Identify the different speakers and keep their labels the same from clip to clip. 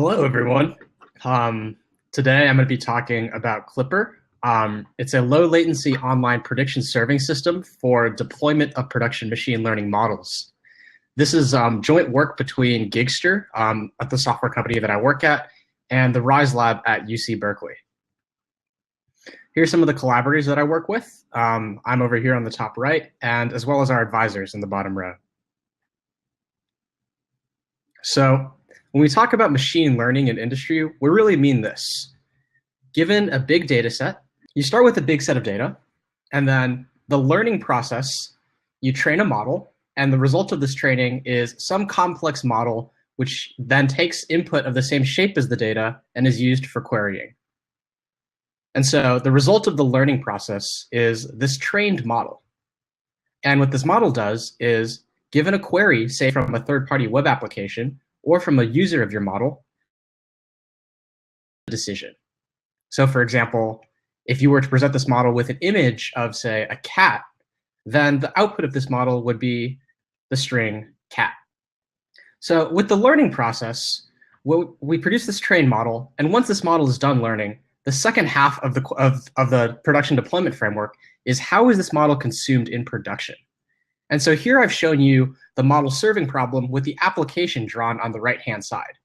Speaker 1: Hello, everyone. Today I'm going to be talking about Clipper. It's a low latency online prediction serving system for deployment of production machine learning models. This is joint work between Gigster, at the software company that I work at, and the Rise Lab at UC Berkeley. Here's some of the collaborators that I work with. I'm over here on the top right, and as well as our advisors in the bottom row. So when we talk about machine learning in industry, we really mean this. Given a big data set, you start with a big set of data, and then the learning process, you train a model, and the result of this training is some complex model which then takes input of the same shape as the data and is used for querying. And so the result of the learning process is this trained model. And what this model does is, given a query, say from a third-party web application or from a user of your model, decision. So for example, if you were to present this model with an image of, say, a cat, then the output of this model would be the string cat. So with the learning process, we produce this trained model, and once this model is done learning, the second half of the production deployment framework is how is this model consumed in production. And so here I've shown you the model serving problem with the application drawn on the right-hand side.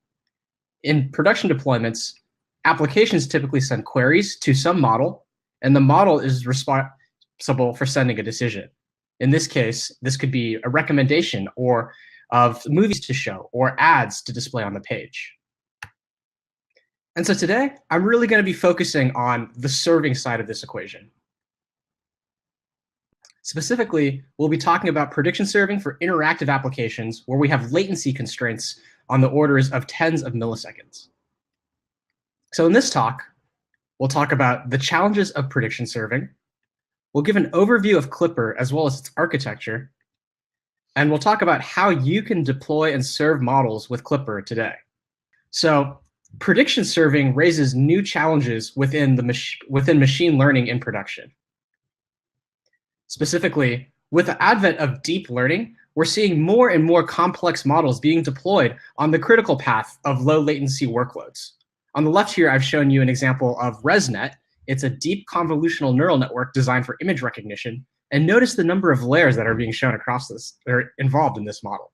Speaker 1: In production deployments, applications typically send queries to some model, and the model is responsible for sending a decision. In this case, this could be a recommendation or of movies to show or ads to display on the page. And so today, I'm really going to be focusing on the serving side of this equation. Specifically, we'll be talking about prediction serving for interactive applications where we have latency constraints on the orders of tens of milliseconds. So in this talk, we'll talk about the challenges of prediction serving. We'll give an overview of Clipper as well as its architecture. And we'll talk about how you can deploy and serve models with Clipper today. So prediction serving raises new challenges within machine learning in production. Specifically, with the advent of deep learning, we're seeing more and more complex models being deployed on the critical path of low latency workloads. On the left here, I've shown you an example of ResNet. It's a deep convolutional neural network designed for image recognition. And notice the number of layers that are being shown across this, or involved in this model.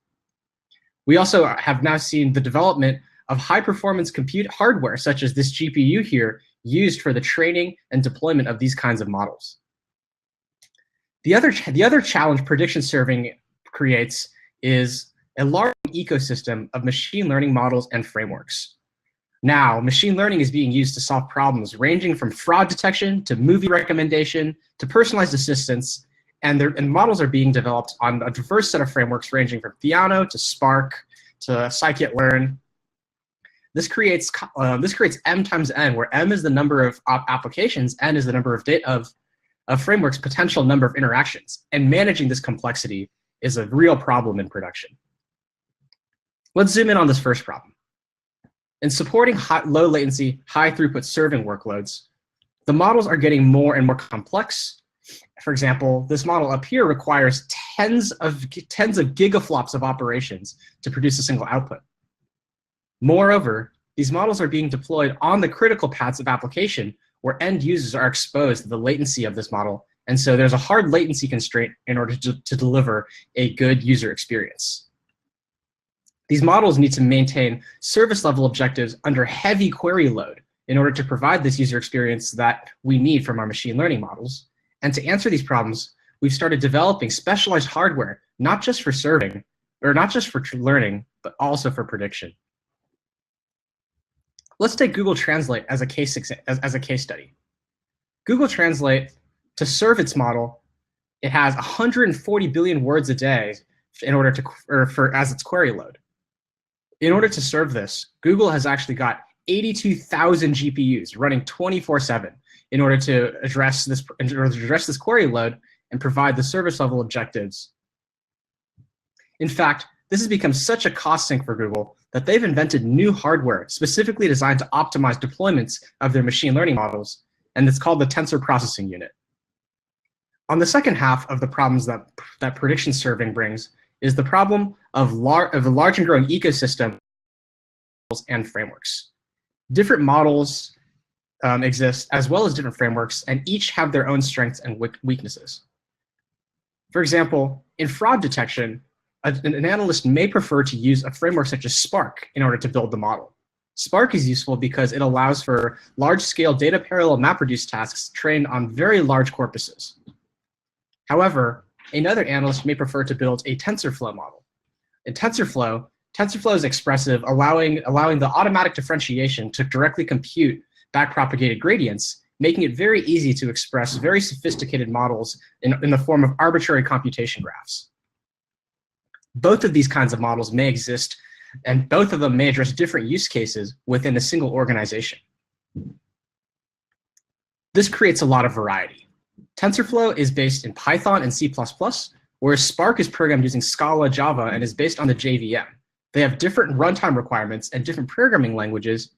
Speaker 1: We also have now seen the development of high-performance compute hardware, such as this GPU here, used for the training and deployment of these kinds of models. The other challenge prediction serving creates is a large ecosystem of machine learning models and frameworks. Now, machine learning is being used to solve problems ranging from fraud detection to movie recommendation to personalized assistance, and models are being developed on a diverse set of frameworks ranging from Theano to Spark to scikit-learn. This creates M times N, where M is the number of applications, N is the number of frameworks' potential number of interactions, and managing this complexity is a real problem in production. Let's zoom in on this first problem. In supporting low latency, high throughput serving workloads, the models are getting more and more complex. For example, this model up here requires tens of gigaflops of operations to produce a single output. Moreover, these models are being deployed on the critical paths of application where end users are exposed to the latency of this model. And so there's a hard latency constraint in order to deliver a good user experience. These models need to maintain service level objectives under heavy query load in order to provide this user experience that we need from our machine learning models. And to answer these problems, we've started developing specialized hardware, not just for serving, or not just for learning, but also for prediction. Let's take Google Translate as a case study. Google Translate, to serve its model, it has 140 billion words a day in order as its query load. In order to serve this, Google has actually got 82,000 GPUs running 24/7 in order to address this query load and provide the service level objectives. In fact, this has become such a cost sink for Google that they've invented new hardware specifically designed to optimize deployments of their machine learning models, and it's called the Tensor Processing Unit. On the second half of the problems that prediction serving brings is the problem of a large and growing ecosystem and frameworks. Different models exist as well as different frameworks, and each have their own strengths and weaknesses. For example, in fraud detection, an analyst may prefer to use a framework such as Spark in order to build the model. Spark is useful because it allows for large-scale data parallel MapReduce tasks trained on very large corpuses. However, another analyst may prefer to build a TensorFlow model. In TensorFlow is expressive, allowing the automatic differentiation to directly compute backpropagated gradients, making it very easy to express very sophisticated models in the form of arbitrary computation graphs. Both of these kinds of models may exist, and both of them may address different use cases within a single organization. This creates a lot of variety. TensorFlow is based in Python and C++, whereas Spark is programmed using Scala, Java, and is based on the JVM. They have different runtime requirements and different programming languages,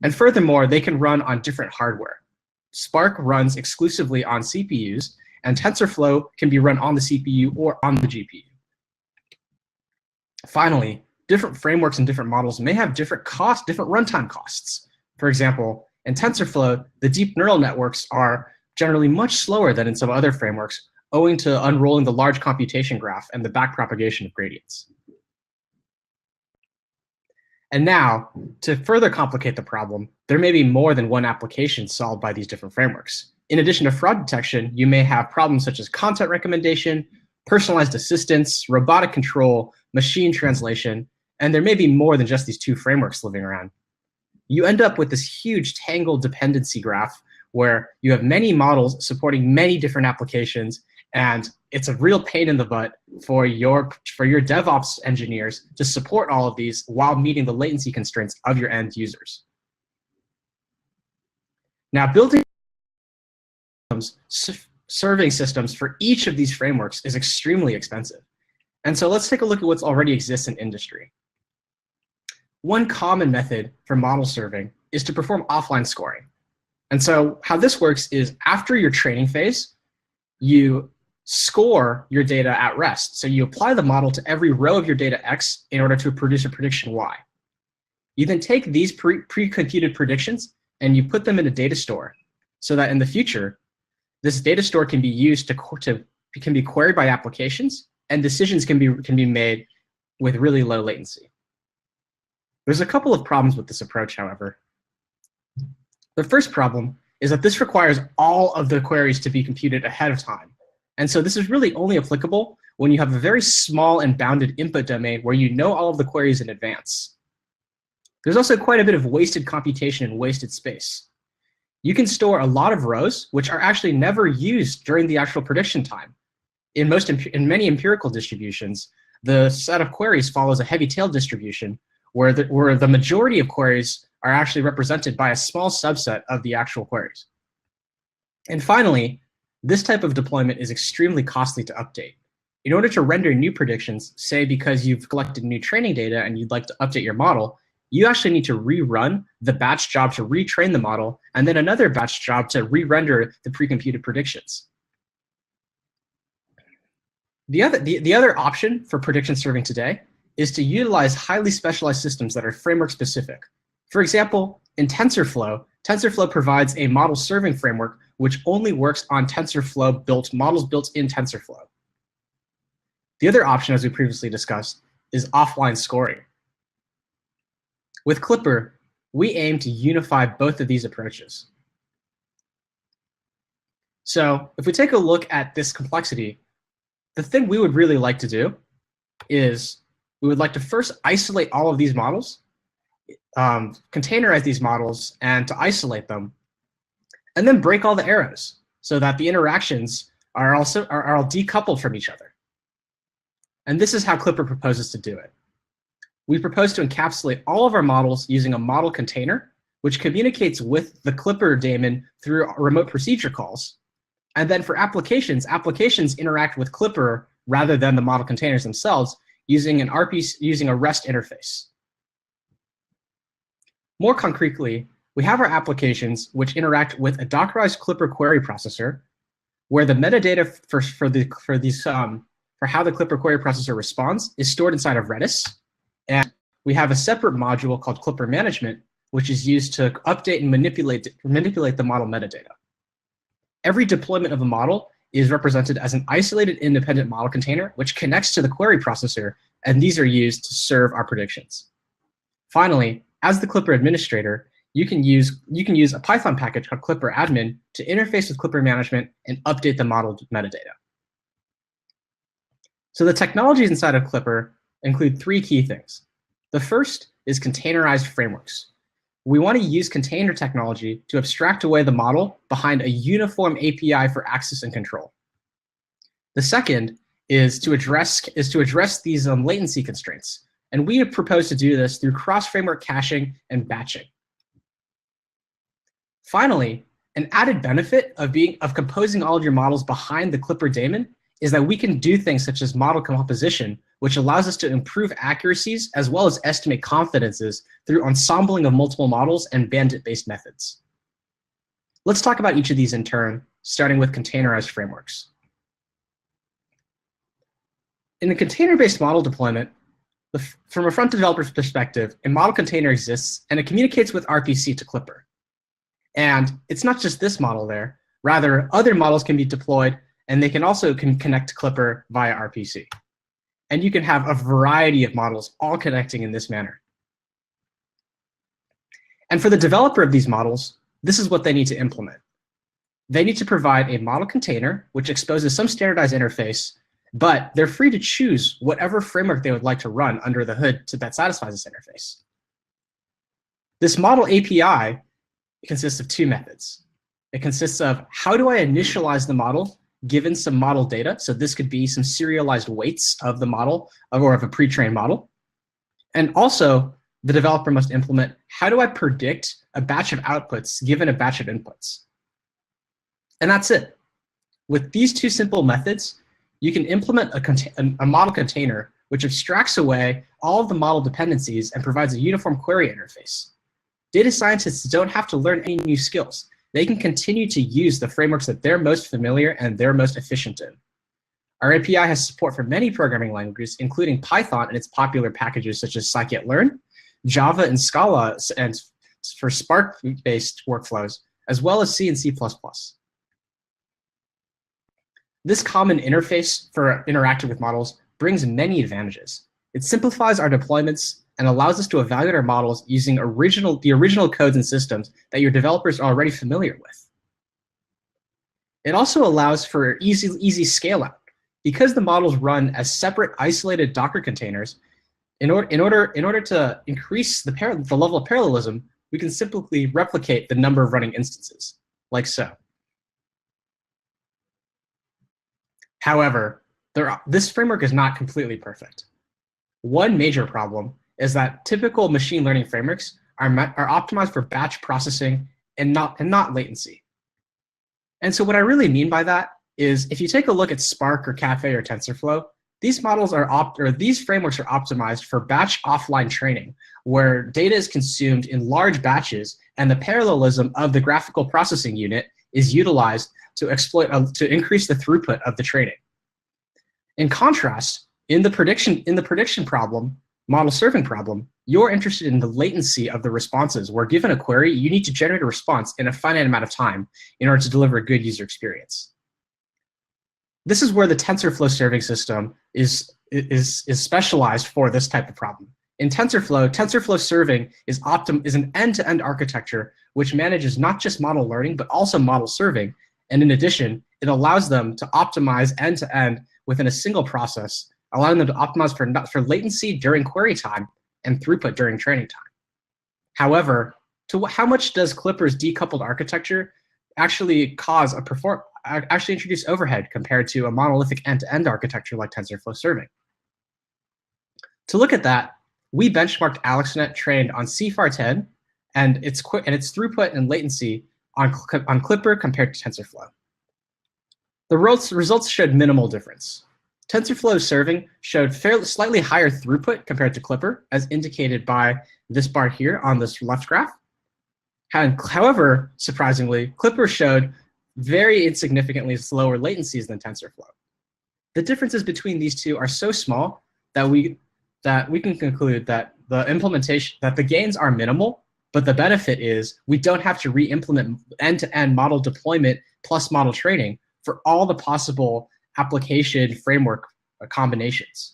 Speaker 1: and furthermore, they can run on different hardware. Spark runs exclusively on CPUs, and TensorFlow can be run on the CPU or on the GPU. Finally, different frameworks and different models may have different runtime costs. For example, in TensorFlow, the deep neural networks are generally much slower than in some other frameworks, owing to unrolling the large computation graph and the backpropagation of gradients. And now, to further complicate the problem, there may be more than one application solved by these different frameworks. In addition to fraud detection, you may have problems such as content recommendation, personalized assistance, robotic control, machine translation, and there may be more than just these two frameworks living around. You end up with this huge tangled dependency graph where you have many models supporting many different applications, and it's a real pain in the butt for your DevOps engineers to support all of these while meeting the latency constraints of your end users. Now, building serving systems for each of these frameworks is extremely expensive. And so let's take a look at what already exists in industry. One common method for model serving is to perform offline scoring. And so how this works is after your training phase, you score your data at rest. So you apply the model to every row of your data X in order to produce a prediction Y. You then take these pre-computed predictions and you put them in a data store so that in the future, this data store can be used can be queried by applications, and decisions can be made with really low latency. There's a couple of problems with this approach, however. The first problem is that this requires all of the queries to be computed ahead of time. And so this is really only applicable when you have a very small and bounded input domain where you know all of the queries in advance. There's also quite a bit of wasted computation and wasted space. You can store a lot of rows, which are actually never used during the actual prediction time. In many empirical distributions, the set of queries follows a heavy tail distribution where the majority of queries are actually represented by a small subset of the actual queries. And finally, this type of deployment is extremely costly to update. In order to render new predictions, say because you've collected new training data and you'd like to update your model, you actually need to rerun the batch job to retrain the model, and then another batch job to re-render the pre-computed predictions. The other option for prediction serving today is to utilize highly specialized systems that are framework specific. For example, in TensorFlow, TensorFlow provides a model serving framework which only works on TensorFlow models built in TensorFlow. The other option, as we previously discussed, is offline scoring. With Clipper, we aim to unify both of these approaches. So if we take a look at this complexity, the thing we would really like to do is we would like to first isolate all of these models, containerize these models, and to isolate them, and then break all the arrows so that the interactions are all decoupled from each other. And this is how Clipper proposes to do it. We propose to encapsulate all of our models using a model container, which communicates with the Clipper daemon through remote procedure calls. And then for applications interact with Clipper rather than the model containers themselves using a REST interface. More concretely, we have our applications which interact with a Dockerized Clipper query processor, where the metadata for how the Clipper query processor responds is stored inside of Redis. And we have a separate module called Clipper Management, which is used to update and manipulate the model metadata. Every deployment of a model is represented as an isolated independent model container, which connects to the query processor, and these are used to serve our predictions. Finally, as the Clipper administrator, you can use a Python package called Clipper admin to interface with Clipper management and update the model metadata. So the technologies inside of Clipper include three key things. The first is containerized frameworks. We want to use container technology to abstract away the model behind a uniform API for access and control. The second is to address these latency constraints. And we have proposed to do this through cross-framework caching and batching. Finally, an added benefit of composing all of your models behind the Clipper daemon is that we can do things such as model composition, which allows us to improve accuracies as well as estimate confidences through ensembling of multiple models and bandit-based methods. Let's talk about each of these in turn, starting with containerized frameworks. In the container-based model deployment, from a front developer's perspective, a model container exists and it communicates with RPC to Clipper. And it's not just this model there, rather other models can be deployed and they can also connect to Clipper via RPC. And you can have a variety of models all connecting in this manner. And for the developer of these models, this is what they need to implement. They need to provide a model container, which exposes some standardized interface, but they're free to choose whatever framework they would like to run under the hood that satisfies this interface. This model API consists of two methods. It consists of how do I initialize the model given some model data. So this could be some serialized weights of the model or of a pre-trained model. And also, the developer must implement how do I predict a batch of outputs given a batch of inputs. And that's it. With these two simple methods, you can implement a model container which abstracts away all of the model dependencies and provides a uniform query interface. Data scientists don't have to learn any new skills. They can continue to use the frameworks that they're most familiar and they're most efficient in. Our API has support for many programming languages, including Python and its popular packages such as scikit-learn, Java and Scala, and for Spark-based workflows, as well as C and C++. This common interface for interacting with models brings many advantages. It simplifies our deployments and allows us to evaluate our models using the original codes and systems that your developers are already familiar with. It also allows for easy scale out. Because the models run as separate isolated Docker containers, in order to increase the level of parallelism, we can simply replicate the number of running instances, like so. However, this framework is not completely perfect. One major problem is that typical machine learning frameworks are optimized for batch processing and not latency. And so what I really mean by that is if you take a look at Spark or Caffe or TensorFlow, these frameworks are optimized for batch offline training, where data is consumed in large batches and the parallelism of the graphical processing unit is utilized to increase the throughput of the training. In contrast, in the prediction problem, model serving problem, you're interested in the latency of the responses, where given a query, you need to generate a response in a finite amount of time in order to deliver a good user experience. This is where the TensorFlow serving system is specialized for this type of problem. In TensorFlow serving is an end-to-end architecture which manages not just model learning, but also model serving. And in addition, it allows them to optimize end-to-end within a single process, allowing them to optimize for latency during query time and throughput during training time. However, how much does Clipper's decoupled architecture actually introduce overhead compared to a monolithic end-to-end architecture like TensorFlow serving? To look at that, we benchmarked AlexNet trained on CFAR10 and its throughput and latency on Clipper compared to TensorFlow. The results showed minimal difference. TensorFlow serving showed slightly higher throughput compared to Clipper, as indicated by this bar here on this left graph. However, surprisingly, Clipper showed very insignificantly slower latencies than TensorFlow. The differences between these two are so small that we can conclude that the gains are minimal, but the benefit is we don't have to re-implement end-to-end model deployment plus model training for all the possible application framework combinations.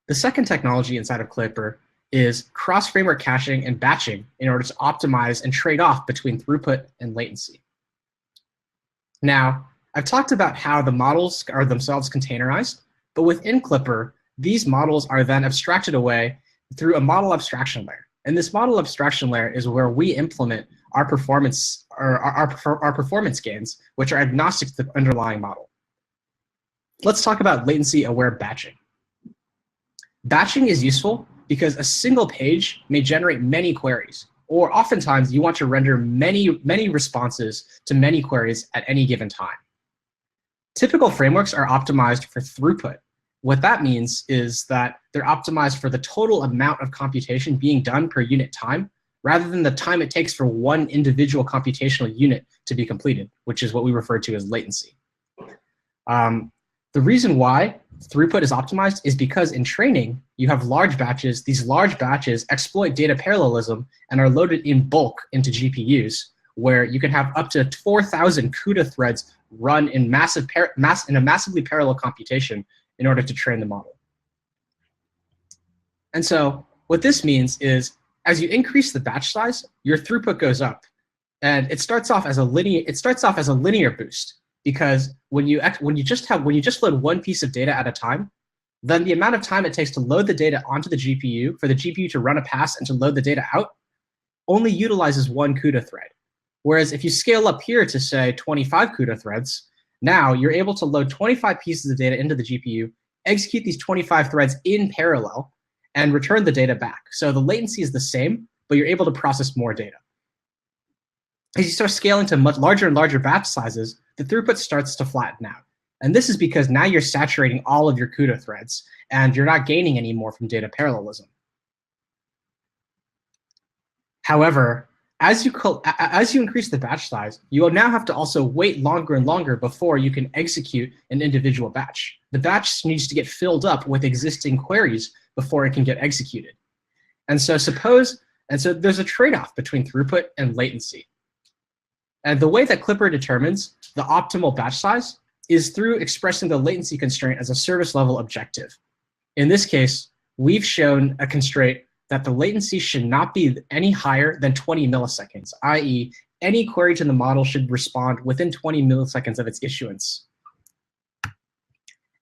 Speaker 1: The second technology inside of Clipper is cross-framework caching and batching in order to optimize and trade off between throughput and latency. Now, I've talked about how the models are themselves containerized, but within Clipper, these models are then abstracted away through a model abstraction layer. And this model abstraction layer is where we implement our performance gains, which are agnostic to the underlying model. Let's talk about latency-aware batching. Batching is useful because a single page may generate many queries, or oftentimes you want to render many responses to many queries at any given time. Typical frameworks are optimized for throughput. What that means is that they're optimized for the total amount of computation being done per unit time, rather than the time it takes for one individual computational unit to be completed, which is what we refer to as latency. The reason why throughput is optimized is because in training, you have large batches. These large batches exploit data parallelism and are loaded in bulk into GPUs, where you can have up to 4,000 CUDA threads run in a massively parallel computation in order to train the model. And so what this means is, as you increase the batch size, your throughput goes up, and it starts off as a linear boost, because when you just load one piece of data at a time, then the amount of time it takes to load the data onto the GPU, for the GPU to run a pass and to load the data out, only utilizes one CUDA thread. Whereas if you scale up here to, say, 25 CUDA threads, now you're able to load 25 pieces of data into the GPU, execute these 25 threads in parallel, and return the data back. So the latency is the same, but you're able to process more data. As you start scaling to much larger and larger batch sizes, the throughput starts to flatten out. And this is because now you're saturating all of your CUDA threads, and you're not gaining any more from data parallelism. However, as you increase the batch size, you will now have to also wait longer and longer before you can execute an individual batch. The batch needs to get filled up with existing queries before it can get executed. And so there's a trade-off between throughput and latency. And the way that Clipper determines the optimal batch size is through expressing the latency constraint as a service level objective. In this case, we've shown a constraint that the latency should not be any higher than 20 milliseconds, i.e. any query to the model should respond within 20 milliseconds of its issuance.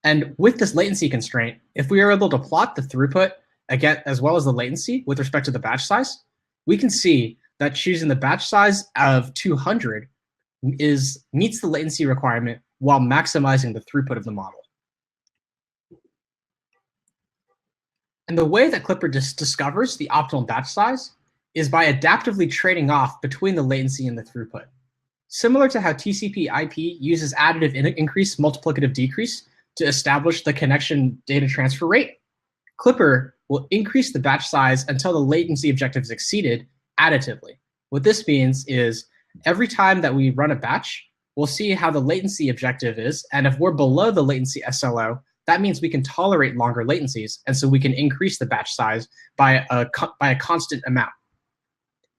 Speaker 1: And with this latency constraint, if we are able to plot the throughput again, as well as the latency with respect to the batch size, we can see that choosing the batch size of 200 meets the latency requirement while maximizing the throughput of the model. And the way that Clipper discovers the optimal batch size is by adaptively trading off between the latency and the throughput. Similar to how TCP/IP uses additive increase, multiplicative decrease to establish the connection data transfer rate, Clipper will increase the batch size until the latency objective is exceeded additively. What this means is every time that we run a batch, we'll see how the latency objective is, and if we're below the latency SLO, that means we can tolerate longer latencies, and so we can increase the batch size by a constant amount.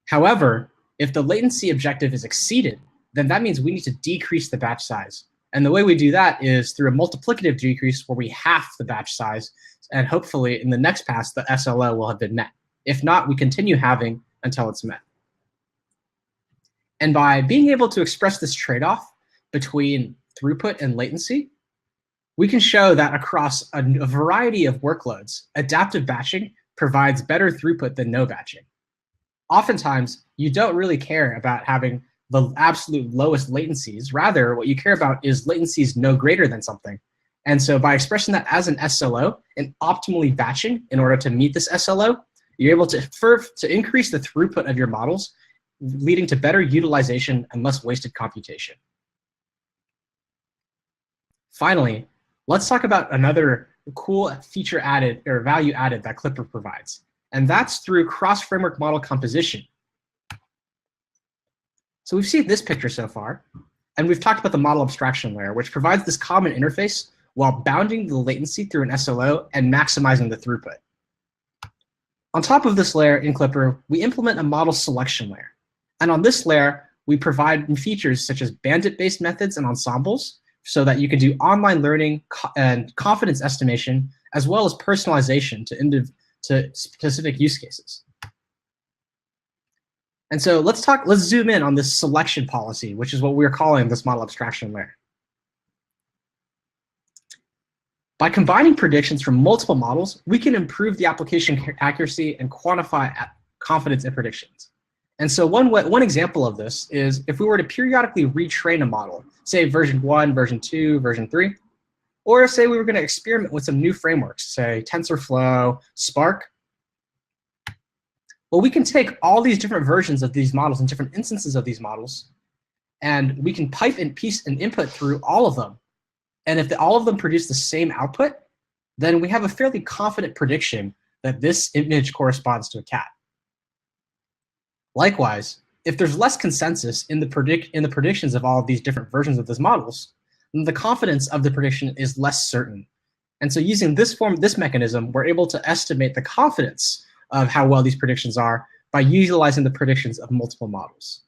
Speaker 1: However, if the latency objective is exceeded, then that means we need to decrease the batch size. And the way we do that is through a multiplicative decrease where we half the batch size, and hopefully in the next pass, the SLO will have been met. If not, we continue halving until it's met. And by being able to express this trade-off between throughput and latency, we can show that across a variety of workloads, adaptive batching provides better throughput than no batching. Oftentimes, you don't really care about having the absolute lowest latencies. Rather, what you care about is latencies no greater than something. And so by expressing that as an SLO and optimally batching in order to meet this SLO, you're able to increase the throughput of your models, leading to better utilization and less wasted computation. Finally, let's talk about another cool feature added or value added that Clipper provides, and that's through cross-framework model composition. So we've seen this picture so far, and we've talked about the model abstraction layer, which provides this common interface while bounding the latency through an SLO and maximizing the throughput. On top of this layer in Clipper, we implement a model selection layer. And on this layer, we provide features such as bandit-based methods and ensembles so that you can do online learning and confidence estimation, as well as personalization to specific use cases. And so let's zoom in on this selection policy, which is what we're calling this model abstraction layer. By combining predictions from multiple models, we can improve the application accuracy and quantify confidence in predictions. And so one example of this is if we were to periodically retrain a model, say version 1, version 2, version 3, or say we were going to experiment with some new frameworks, say TensorFlow, Spark. Well, we can take all these different versions of these models and different instances of these models, and we can pipe and piece and input through all of them. And if all of them produce the same output, then we have a fairly confident prediction that this image corresponds to a cat. Likewise, if there's less consensus in the predictions of all of these different versions of these models, then the confidence of the prediction is less certain. And so using this mechanism, we're able to estimate the confidence of how well these predictions are by utilizing the predictions of multiple models.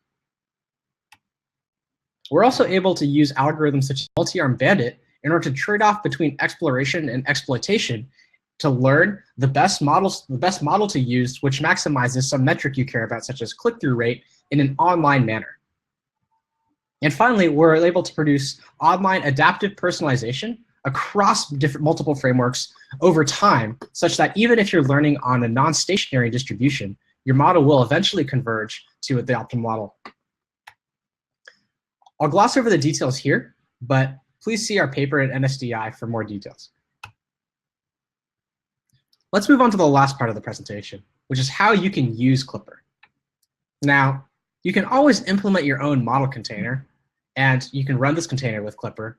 Speaker 1: We're also able to use algorithms such as multi-arm bandit in order to trade off between exploration and exploitation to learn the best model to use, which maximizes some metric you care about, such as click-through rate, in an online manner. And finally, we're able to produce online adaptive personalization across multiple frameworks over time, such that even if you're learning on a non-stationary distribution, your model will eventually converge to the optimal model. I'll gloss over the details here, but please see our paper at NSDI for more details. Let's move on to the last part of the presentation, which is how you can use Clipper. Now, you can always implement your own model container, and you can run this container with Clipper.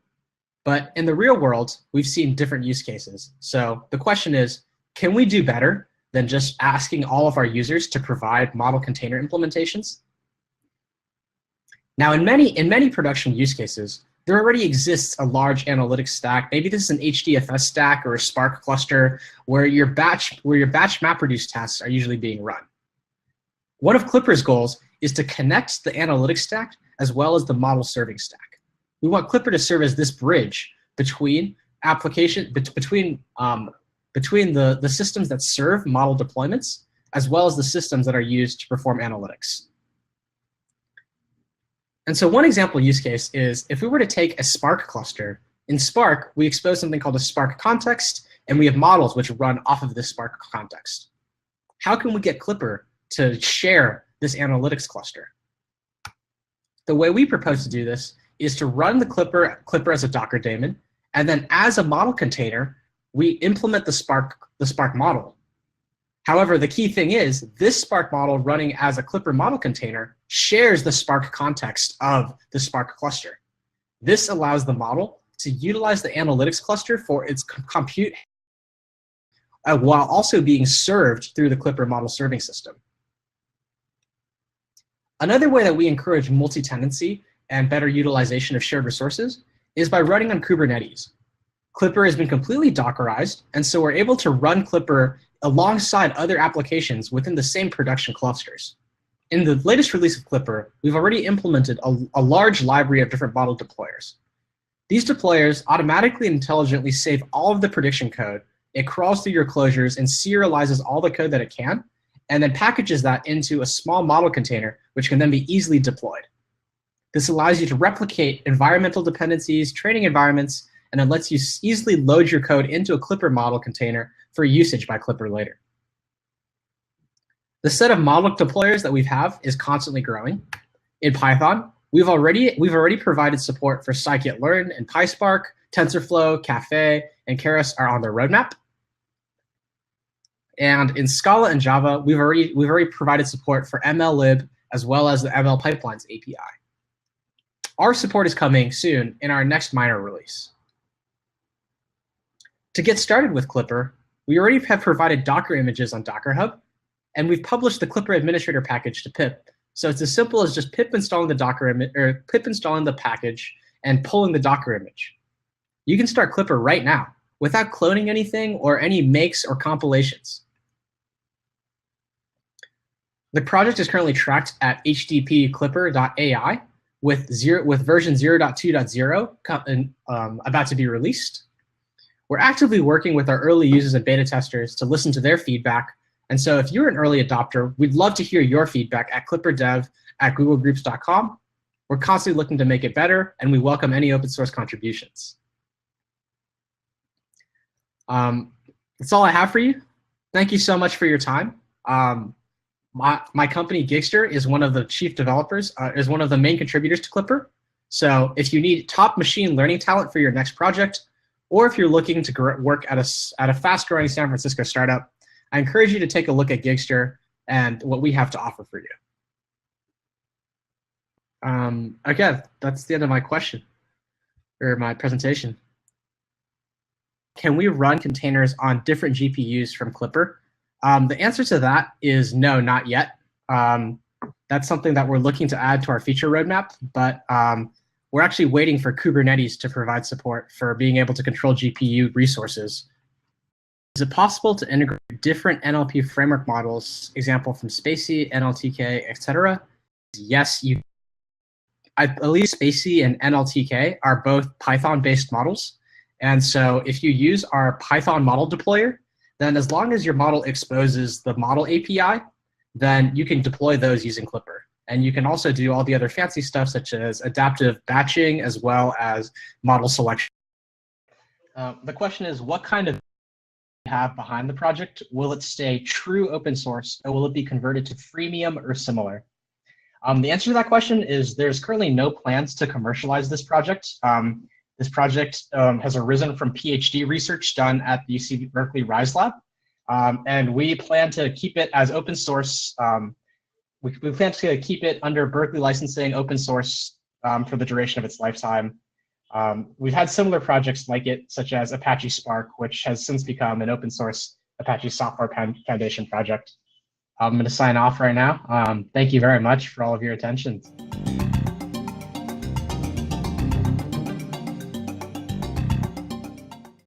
Speaker 1: But in the real world, we've seen different use cases. So the question is, can we do better than just asking all of our users to provide model container implementations? Now, in many production use cases, there already exists a large analytics stack. Maybe this is an HDFS stack or a Spark cluster where your batch MapReduce tasks are usually being run. One of Clipper's goals is to connect the analytics stack as well as the model serving stack. We want Clipper to serve as this bridge between between the systems that serve model deployments as well as the systems that are used to perform analytics. And so one example use case is if we were to take a Spark cluster. In Spark, we expose something called a Spark context, and we have models which run off of this Spark context. How can we get Clipper to share this analytics cluster? The way we propose to do this is to run the Clipper as a Docker daemon, and then as a model container, we implement the Spark model. However, the key thing is this Spark model running as a Clipper model container shares the Spark context of the Spark cluster. This allows the model to utilize the analytics cluster for its compute while also being served through the Clipper model serving system. Another way that we encourage multi-tenancy and better utilization of shared resources is by running on Kubernetes. Clipper has been completely Dockerized, and so we're able to run Clipper alongside other applications within the same production clusters. In the latest release of Clipper, we've already implemented a large library of different model deployers. These deployers automatically and intelligently save all of the prediction code. It crawls through your closures and serializes all the code that it can, and then packages that into a small model container, which can then be easily deployed. This allows you to replicate environmental dependencies, training environments, and it lets you easily load your code into a Clipper model container for usage by Clipper later. The set of model deployers that we have is constantly growing. In Python, we've already provided support for scikit-learn and PySpark, TensorFlow, Caffe, and Keras are on their roadmap. And in Scala and Java, we've already provided support for MLlib as well as the ML Pipelines API. Our support is coming soon in our next minor release. To get started with Clipper, we already have provided Docker images on Docker Hub, and we've published the Clipper administrator package to pip. So it's as simple as just pip installing the Docker image or pip installing the package and pulling the Docker image. You can start Clipper right now without cloning anything or any makes or compilations. The project is currently tracked at hdpclipper.ai with version 0.2.0 about to be released. We're actively working with our early users and beta testers to listen to their feedback. And so if you're an early adopter, we'd love to hear your feedback at clipperdev@googlegroups.com. We're constantly looking to make it better, and we welcome any open source contributions. That's all I have for you. Thank you so much for your time. My company, Gigster, is one of the chief developers, is one of the main contributors to Clipper. So if you need top machine learning talent for your next project, or if you're looking to work at a fast-growing San Francisco startup, I encourage you to take a look at Gigster and what we have to offer for you. Again, that's the end of my question, or my presentation. Can we run containers on different GPUs from Clipper? The answer to that is no, not yet. That's something that we're looking to add to our feature roadmap, but we're actually waiting for Kubernetes to provide support for being able to control GPU resources. Is it possible to integrate different NLP framework models, example from Spacey, NLTK, etc.? Yes, I believe Spacey and NLTK are both Python-based models. And so if you use our Python model deployer, then as long as your model exposes the model API, then you can deploy those using Clipper. And you can also do all the other fancy stuff such as adaptive batching as well as model selection. The question is, what kind of have behind the project? Will it stay true open source, or will it be converted to freemium or similar? The answer to that question is there's currently no plans to commercialize this project. This project has arisen from PhD research done at the UC Berkeley RISE Lab, and we plan to keep it as open source. We plan to keep it under Berkeley licensing, open source for the duration of its lifetime. We've had similar projects like it, such as Apache Spark, which has since become an open source Apache Software Foundation project. I'm going to sign off right now. Thank you very much for all of your attention.